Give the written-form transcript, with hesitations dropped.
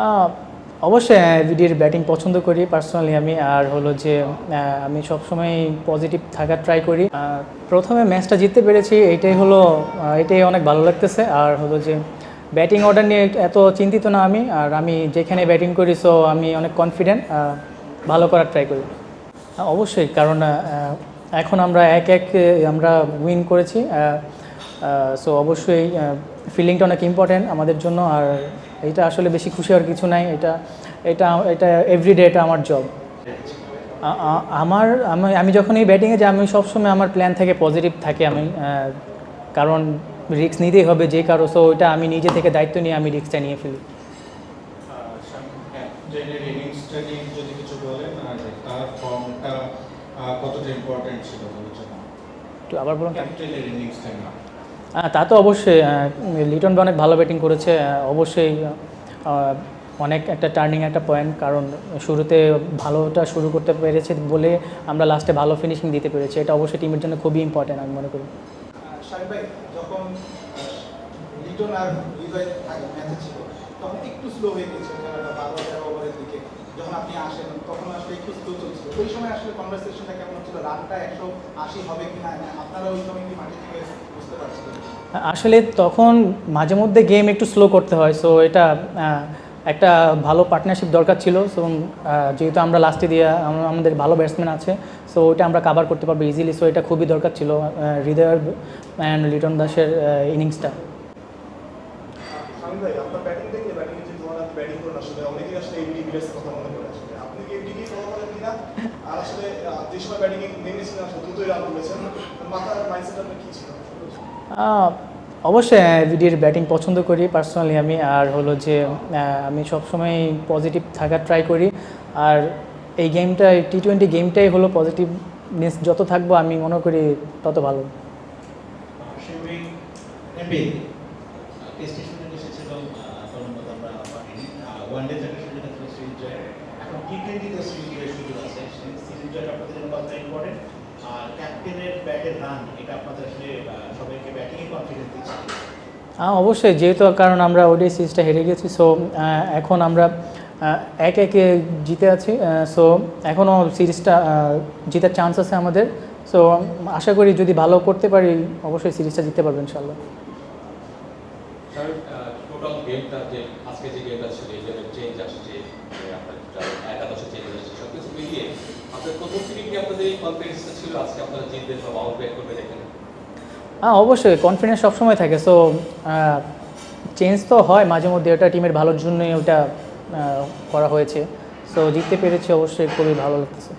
আহ, অবশ্যই ভিডিওর ব্যাটিং পছন্দ করি পার্সোনালি আমি। আর হলো যে আমি সবসময় পজিটিভ থাকার ট্রাই করি। প্রথমে ম্যাচটা জিততে পেরেছি, এটাই অনেক ভালো লাগতেছে। আর হলো যে ব্যাটিং অর্ডার নিয়ে এত চিন্তিত না আমি। আর আমি যেখানে ব্যাটিং করি সো আমি অনেক কনফিডেন্ট, ভালো করার ট্রাই করি। অবশ্যই, কারণ এখন আমরা আমরা উইন করেছি। সো অবশ্যই ফিলিংটা অনেক ইম্পর্ট্যান্ট আমাদের জন্য। আর এটা আসলে বেশি খুশি হওয়ার কিছু নাই। এটা এটা এটা এভরিডে এটা আমার জব। আমি যখনই ব্যাটিংয়ে যাই আমি সবসময় আমার প্ল্যান থেকে পজিটিভ থাকে আমি। কারণ রিস্ক নিতেই হবে যে কারো, সো ওইটা আমি নিজে থেকে দায়িত্ব নিয়ে আমি রিস্কটা নিয়ে ফেলি। ট্রেনের ইনিংসটা নিয়ে যদি কিছু বলেন, আর তার ফর্মটা কতটা ইম্পর্টেন্ট ছিল বলার জন্য। একটু আবার বলুন। ক্যাপ্টেনের ইনিংসটা না। তা তো অবশ্যই লিটন অনেক ভালো ব্যাটিং করেছে। অবশ্যই অনেক একটা টার্নিং একটা পয়েন্ট, কারণ শুরুতে ভালোটা শুরু করতে পেরেছে বলে আমরা লাস্টে ভালো ফিনিশিং দিতে পেরেছি। এটা অবশ্যই টিমের জন্য খুবই ইম্পর্টেন্ট আমি মনে করি। শাহিন ভাই, যখন লিটন আর হৃদয় ম্যাচে ছিল তখন একটু স্লো হয়ে গেছে খেলাটা, 12-13 ওভারের দিকে যখন আপনি আসেন তখন আসলে একটু স্লো চলছিল। ওই সময় আসলে কনভারসেশনটা কেমন হচ্ছিল? রানটা 180 হবে কিনা আপনারা ওই সময় কি মাঠে থেকে বুঝতে পারছিলেন? আসলে তখন মাঝে মধ্যে গেম একটু স্লো করতে হয়, সো এটা একটা ভালো পার্টনারশিপ দরকার ছিল। সো যেহেতু আমরা লাস্টে দিয়ে আমাদের ভালো ব্যাটসম্যান আছে, সো ওইটা আমরা কাভার করতে পারবো ইজিলি। সো এটা খুবই দরকার ছিল হৃদয় অ্যান্ড লিটন দাসের ইনিংসটা। শামিম ভাই, আপনার ব্যাটিং দেখলে ব্যাটিং যে ধরনের আপনি ব্যাটিং করেন আসলে অনেকেই আসলে এমডি বিলিয়ার্স কথা মনে করে। আসলে আপনি কি এমডি কে ফলো করেন কিনা? আর আসলে যে সময় ব্যাটিং এ নেমেছিলেন আসলে দ্রুতই রান করেছেন, মাথার মাইন্ডসেট আপনার কি ছিল? অবশ্যই ভিডিওর ব্যাটিং পছন্দ করি পার্সোনালি আমি। আর হলো যে আমি সবসময় পজিটিভ থাকার ট্রাই করি। আর এই গেমটা টি-20 গেমটাই হলো পজিটিভনেস, যত থাকবো আমি মনে করি তত ভালো। টেস্টে শুরু এসেছিল পরবর্তী আমরা পাইনি। ওয়ানডে থেকে শুরু হয়েছিল সিরিজ জয়। এখন টি-20তে সিরিজ জয়ের সুযোগ আছে। সিরিজ জয়টা আপনাদের জন্য কতটা ইম্পর্টেন্ট? আর ক্যাপ্টেনের ব্যাটের রান এটা আপনাদের আসলে সবাইকে ব্যাটিংয়ে কনফিডেন্স দিচ্ছে। অবশ্যই, যেহেতু কারণ আমরা ওডিআই সিরিজটা হেরে গেছি, সো এখন আমরা 1-1 জিতে আছি। সো এখনও সিরিজটা জেতার চান্স আছে আমাদের। সো আশা করি যদি ভালো করতে পারি অবশ্যই সিরিজটা জিততে পারবো ইনশাল্লাহ। টোটাল গেমটা যে আজকে যে গেমটা ছিল, এই গেমের চেঞ্জ আসছে, আপনার একাদশে চেঞ্জ আসছে, সব কিছু মিলিয়ে আপনার প্রথম থেকে কি আপনাদের এই কনফিডেন্সটা ছিল আজকে আপনারা জিতবেন বা আউট ব্যাক করবেন এখানে? অবশ্যই কনফিডেন্স সবসময় থাকে। সো চেঞ্জ তো হয় মাঝে মধ্যে, ওটা টিমের ভালোর জন্যই ওটা করা হয়েছে। সো জিততে পেরেছি অবশ্যই খুবই ভালো লাগতেছে।